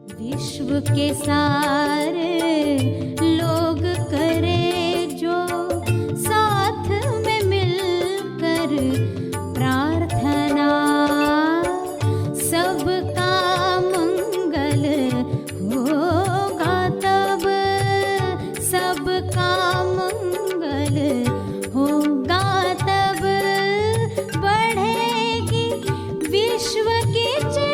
विश्व के सारे लोग करे जो साथ में मिलकर प्रार्थना, सबका मंगल होगा तब, सबका मंगल होगा तब, बढ़ेगी विश्व की चेतना।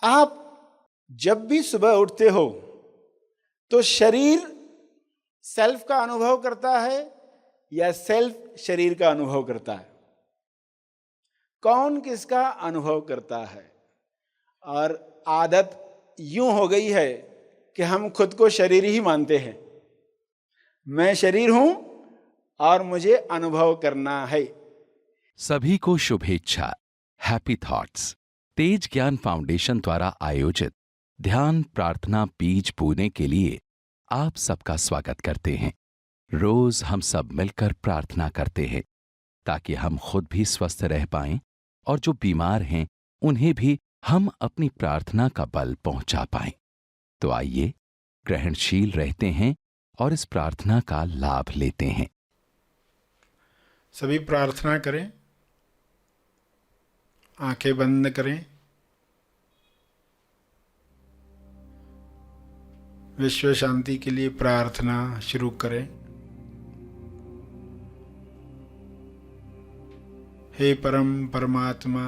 आप जब भी सुबह उठते हो तो शरीर सेल्फ का अनुभव करता है या सेल्फ शरीर का अनुभव करता है? कौन किसका अनुभव करता है? और आदत यूं हो गई है कि हम खुद को शरीर ही मानते हैं। मैं शरीर हूं और मुझे अनुभव करना है। सभी को शुभेच्छा। हैप्पी थॉट्स तेज ज्ञान फाउंडेशन द्वारा आयोजित ध्यान प्रार्थना बीज बोने के लिए आप सबका स्वागत करते हैं। रोज हम सब मिलकर प्रार्थना करते हैं ताकि हम खुद भी स्वस्थ रह पाएं और जो बीमार हैं उन्हें भी हम अपनी प्रार्थना का बल पहुंचा पाएं। तो आइए ग्रहणशील रहते हैं और इस प्रार्थना का लाभ लेते हैं। सभी प्रार्थना करें, आंखें बंद करें। विश्व शांति के लिए प्रार्थना शुरू करें। हे परम परमात्मा,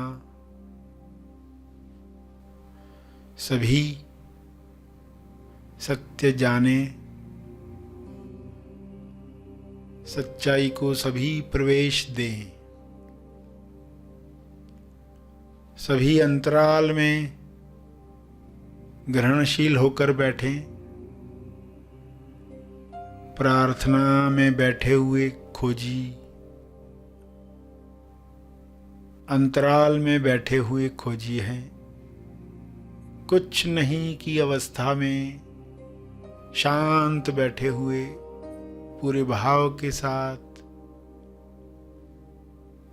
सभी सत्य जाने, सच्चाई को सभी प्रवेश दें। सभी अंतराल में ग्रहणशील होकर बैठें। प्रार्थना में बैठे हुए खोजी, अंतराल में बैठे हुए खोजी हैं। कुछ नहीं की अवस्था में शांत बैठे हुए पूरे भाव के साथ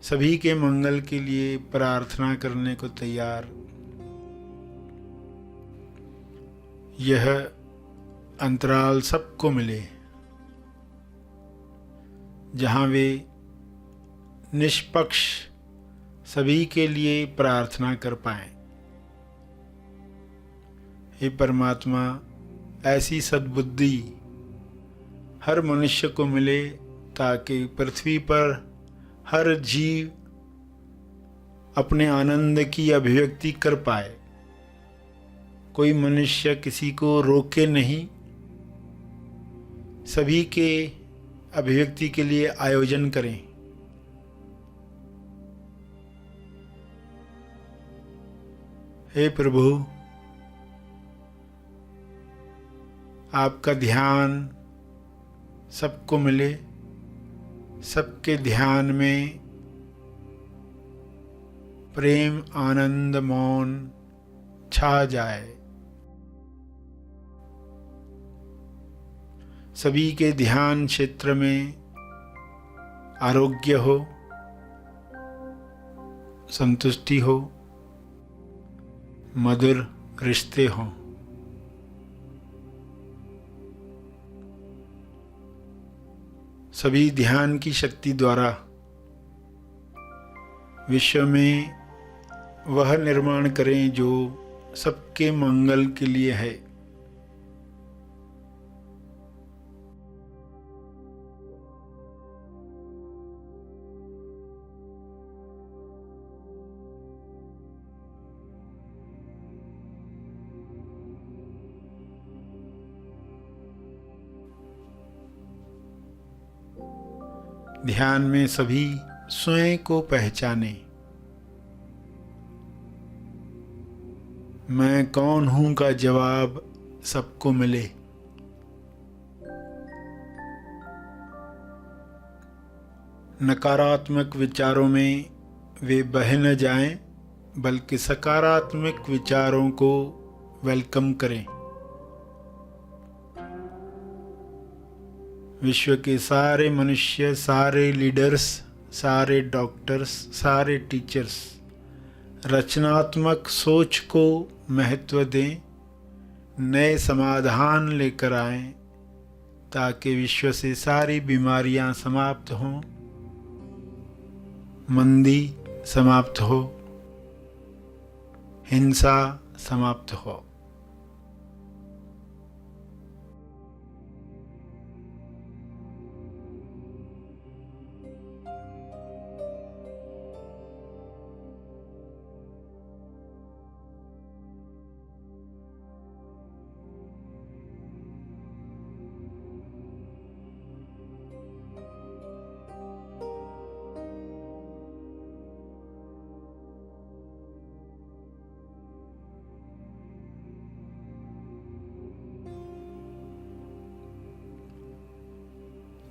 सभी के मंगल के लिए प्रार्थना करने को तैयार। यह अंतराल सबको मिले जहाँ वे निष्पक्ष सभी के लिए प्रार्थना कर पाएं। हे परमात्मा, ऐसी सद्बुद्धि हर मनुष्य को मिले ताकि पृथ्वी पर हर जीव अपने आनंद की अभिव्यक्ति कर पाए। कोई मनुष्य किसी को रोके नहीं, सभी के अभिव्यक्ति के लिए आयोजन करें। हे प्रभु, आपका ध्यान सबको मिले, सबके ध्यान में प्रेम, आनंद, मौन छा जाए। सभी के ध्यान क्षेत्र में आरोग्य हो, संतुष्टि हो, मधुर रिश्ते हों। सभी ध्यान की शक्ति द्वारा विश्व में वह निर्माण करें जो सबके मंगल के लिए है। ध्यान में सभी स्वयं को पहचाने। मैं कौन हूं का जवाब सबको मिले। नकारात्मक विचारों में वे बह न जाएं, बल्कि सकारात्मक विचारों को वेलकम करें। विश्व के सारे मनुष्य, सारे लीडर्स, सारे डॉक्टर्स, सारे टीचर्स रचनात्मक सोच को महत्व दें, नए समाधान लेकर आएं, ताकि विश्व से सारी बीमारियां समाप्त हों, मंदी समाप्त हो, हिंसा समाप्त हो।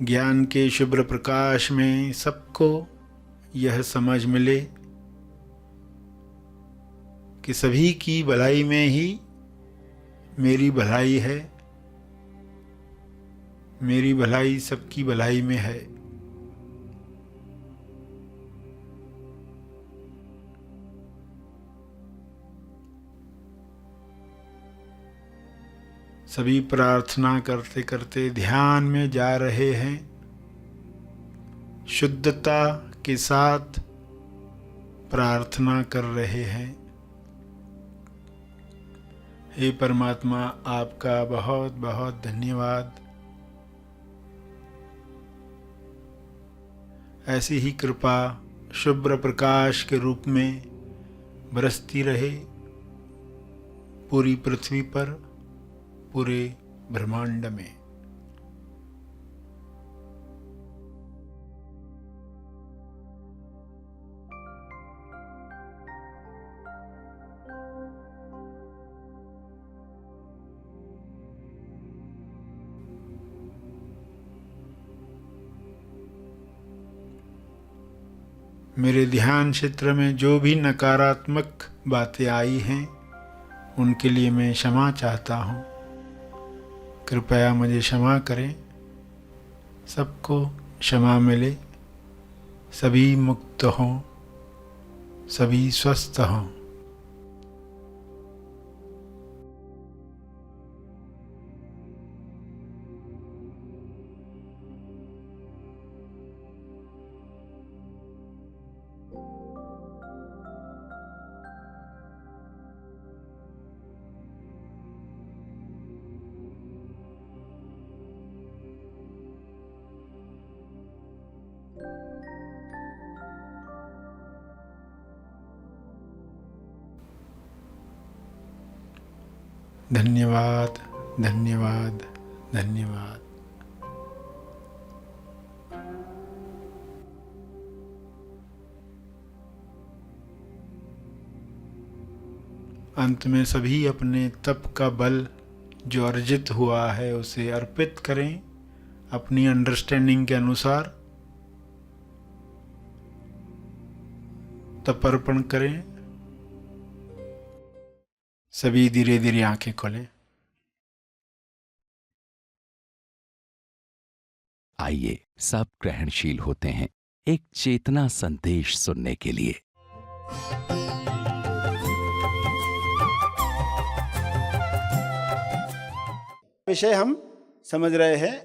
ज्ञान के शुभ्र प्रकाश में सबको यह समझ मिले कि सभी की भलाई में ही मेरी भलाई है, मेरी भलाई सबकी भलाई में है। सभी प्रार्थना करते करते ध्यान में जा रहे हैं, शुद्धता के साथ प्रार्थना कर रहे हैं। हे परमात्मा, आपका बहुत बहुत धन्यवाद। ऐसी ही कृपा शुभ्र प्रकाश के रूप में बरसती रहे पूरी पृथ्वी पर, पूरे ब्रह्मांड में। मेरे ध्यान क्षेत्र में जो भी नकारात्मक बातें आई हैं, उनके लिए मैं क्षमा चाहता हूँ। कृपया मुझे क्षमा करें। सबको क्षमा मिले, सभी मुक्त हों, सभी स्वस्थ हों। धन्यवाद, धन्यवाद, धन्यवाद। अंत में सभी अपने तप का बल जो अर्जित हुआ है उसे अर्पित करें अपनी अंडरस्टैंडिंग के अनुसार। तप अर्पण करें। सभी धीरे धीरे आंखें खोलें। आइए सब ग्रहणशील होते हैं एक चेतना संदेश सुनने के लिए। विषय हम समझ रहे हैं,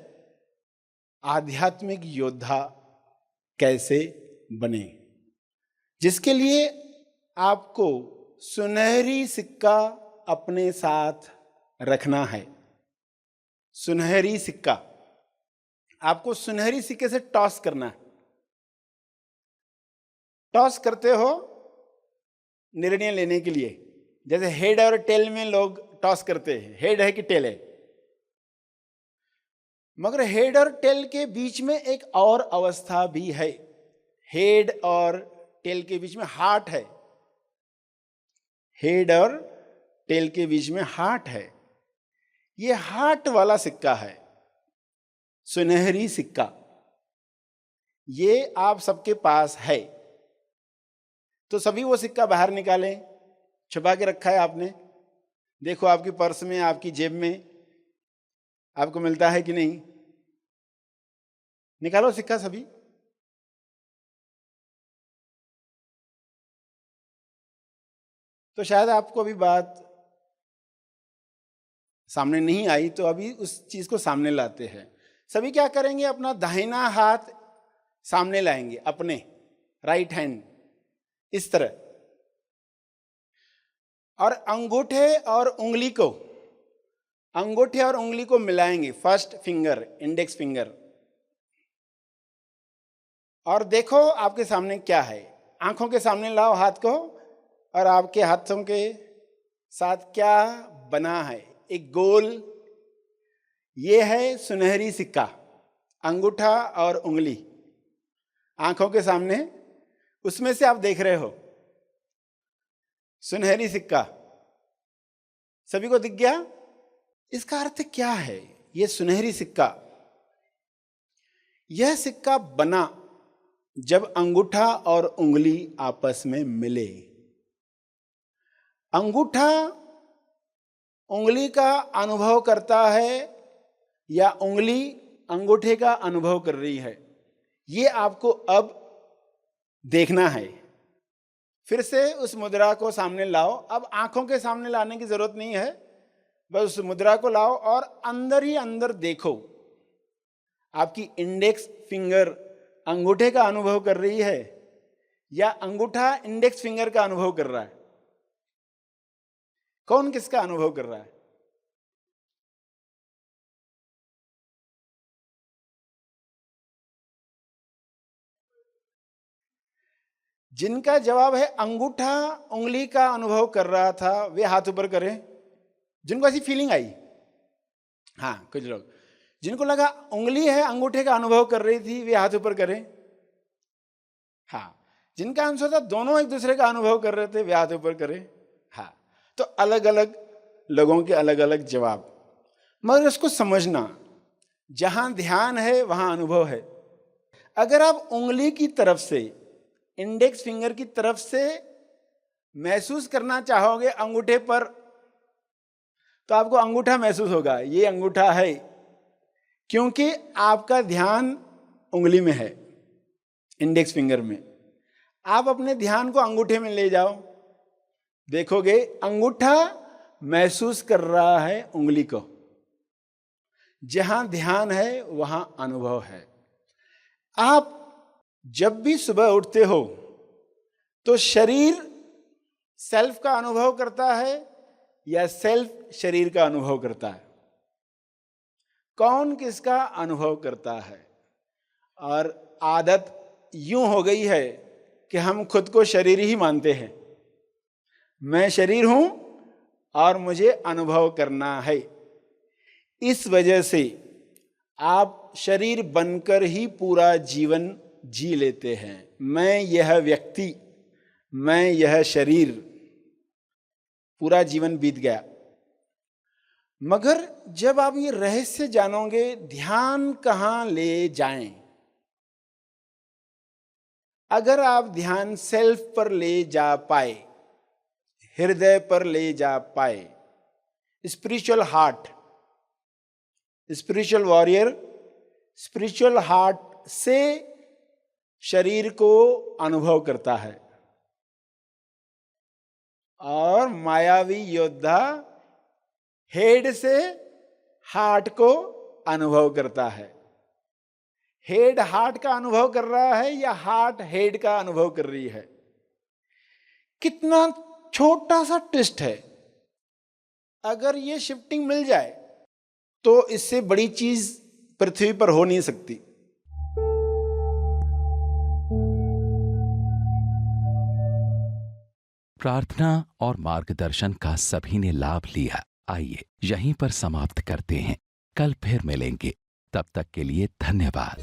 आध्यात्मिक योद्धा कैसे बने, जिसके लिए आपको सुनहरी सिक्का अपने साथ रखना है। सुनहरी सिक्का आपको सुनहरी सिक्के से टॉस करना है। टॉस करते हो निर्णय लेने के लिए, जैसे हेड और टेल में लोग टॉस करते हैं, हेड है कि टेल है। मगर हेड और टेल के बीच में एक और अवस्था भी है। हेड और टेल के बीच में हार्ट है। हेड और टेल के बीच में हार्ट है। ये हार्ट वाला सिक्का है, सुनहरी सिक्का। ये आप सबके पास है। तो सभी वो सिक्का बाहर निकालें। छुपा के रखा है आपने, देखो आपकी पर्स में, आपकी जेब में आपको मिलता है कि नहीं। निकालो सिक्का सभी। तो शायद आपको अभी बात सामने नहीं आई, तो अभी उस चीज को सामने लाते हैं। सभी क्या करेंगे, अपना दाहिना हाथ सामने लाएंगे, अपने राइट हैंड इस तरह, और अंगूठे और उंगली को मिलाएंगे, फर्स्ट फिंगर, इंडेक्स फिंगर, और देखो आपके सामने क्या है। आंखों के सामने लाओ हाथ को, और आपके हाथों के साथ क्या बना है, एक गोल, ये है सुनहरी सिक्का। अंगूठा और उंगली आंखों के सामने, उसमें से आप देख रहे हो सुनहरी सिक्का। सभी को दिख गया? इसका अर्थ क्या है? यह सुनहरी सिक्का, यह सिक्का बना जब अंगूठा और उंगली आपस में मिले। अंगूठा उंगली का अनुभव करता है या उंगली अंगूठे का अनुभव कर रही है, ये आपको अब देखना है। फिर से उस मुद्रा को सामने लाओ। अब आंखों के सामने लाने की जरूरत नहीं है, बस उस मुद्रा को लाओ और अंदर ही अंदर देखो। आपकी इंडेक्स फिंगर अंगूठे का अनुभव कर रही है या अंगूठा इंडेक्स फिंगर का अनुभव कर रहा है? कौन किसका अनुभव कर रहा है? जिनका जवाब है अंगूठा उंगली का अनुभव कर रहा था, वे हाथ ऊपर करें। जिनको ऐसी फीलिंग आई, हाँ कुछ लोग, जिनको लगा उंगली है अंगूठे का अनुभव कर रही थी, वे हाथ ऊपर करें। हाँ, जिनका आंसर था दोनों एक दूसरे का अनुभव कर रहे थे, वे हाथ ऊपर करें। हाँ, तो अलग अलग लोगों के अलग अलग जवाब, मगर इसको समझना, जहां ध्यान है वहां अनुभव है। अगर आप उंगली की तरफ से, इंडेक्स फिंगर की तरफ से महसूस करना चाहोगे अंगूठे पर, तो आपको अंगूठा महसूस होगा, ये अंगूठा है, क्योंकि आपका ध्यान उंगली में है, इंडेक्स फिंगर में। आप अपने ध्यान को अंगूठे में ले जाओ, देखोगे अंगूठा महसूस कर रहा है उंगली को। जहां ध्यान है वहां अनुभव है। आप जब भी सुबह उठते हो तो शरीर सेल्फ का अनुभव करता है या सेल्फ शरीर का अनुभव करता है? कौन किसका अनुभव करता है? और आदत यूं हो गई है कि हम खुद को शरीर ही मानते हैं। मैं शरीर हूं और मुझे अनुभव करना है। इस वजह से आप शरीर बनकर ही पूरा जीवन जी लेते हैं। मैं यह व्यक्ति, मैं यह शरीर, पूरा जीवन बीत गया। मगर जब आप ये रहस्य जानोगे, ध्यान कहां ले जाएं, अगर आप ध्यान सेल्फ पर ले जा पाए, हृदय पर ले जा पाए, spiritual heart, spiritual warrior, spiritual heart से शरीर को अनुभव करता है, और मायावी योद्धा हेड से हार्ट को अनुभव करता है। हेड हार्ट का अनुभव कर रहा है या हार्ट हेड का अनुभव कर रही है? कितना छोटा सा ट्विस्ट है। अगर ये शिफ्टिंग मिल जाए तो इससे बड़ी चीज पृथ्वी पर हो नहीं सकती। प्रार्थना और मार्गदर्शन का सभी ने लाभ लिया। आइए यहीं पर समाप्त करते हैं, कल फिर मिलेंगे। तब तक के लिए धन्यवाद।